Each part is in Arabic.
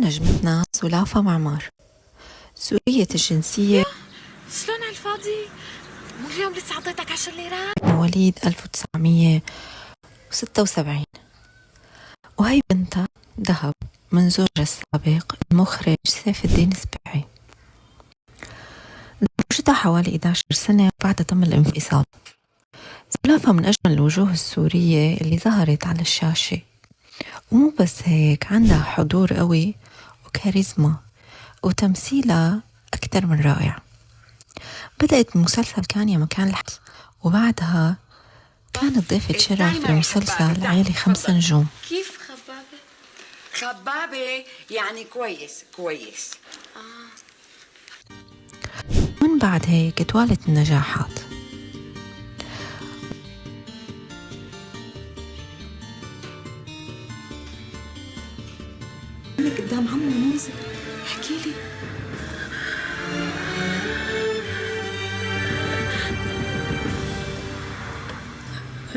نجمتنا سلافة معمار، سورية الجنسية، شلون على الفاضي؟ مو اليوم لسه عطيتك 10 ليرات؟ مواليد 1976، وهي بنتها ذهب من زوجها السابق المخرج سيف الدين السبيعي. زوجتها حوالي 11 سنة وبعدها تم الانفصال. سلافة من أجمل الوجوه السورية اللي ظهرت على الشاشة، ومو بس هيك، عندها حضور قوي وكاريزما وتمثيلها أكتر من رائع. بدأت بمسلسل كان يا مكان الحدث، وبعدها كانت ضيفة شرف بمسلسل عيلة 5 نجوم. كيف خبابة؟ خبابة يعني كويس. من بعد هيك توالت النجاحات. قدام عمو منزل احكي لي.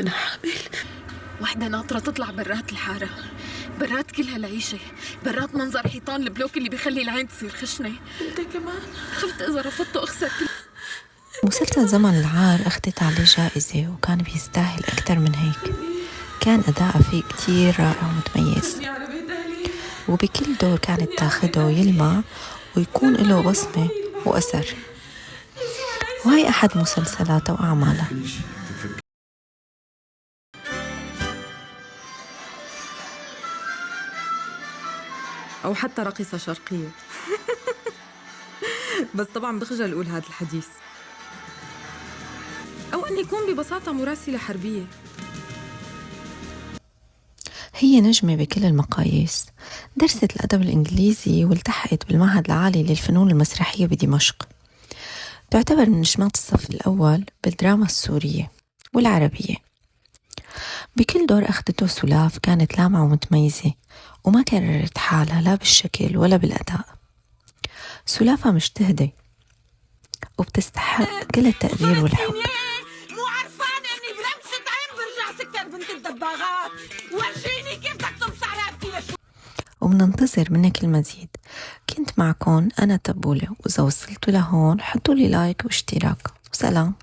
أنا حامل. وحدة ناطرة تطلع برات الحارة، برات كل هالعيشة، برات منظر حيطان البلوك اللي بيخلي العين تصير خشنة. انت كمان خفت إذا رفضته أخسر كل. مسلسل زمن العار أخذت عليه جائزة وكان بيستاهل أكتر من هيك. كان أداءها فيه كتير رائع ومتميز، وبكل دور كانت تاخده يلمع ويكون له بصمة وأثر. وهي أحد مسلسلاتها وأعمالها. أو حتى رقصة شرقية. بس طبعا بخجل أقول هذا الحديث، أو أن يكون ببساطة مراسلة حربية. هي نجمة بكل المقاييس، درست الأدب الإنجليزي والتحقت بالمعهد العالي للفنون المسرحية بدمشق. تعتبر من نجمات الصف الأول بالدراما السورية والعربية. بكل دور أخذته سلاف كانت لامعة ومتميزة، وما كررت حالها لا بالشكل ولا بالأداء. سلافة مجتهدة وبتستحق كل التقدير والحب. مو عرفانة اني بلمسة عين برجع سكر بنت الدباغات. ورجيني كيف بدك تمسح رقبتي. وبننتظر منك المزيد. كنت معكم أنا تبولة، وإذا وصلتوا لهون حطوا لي لايك واشتراك، وسلام.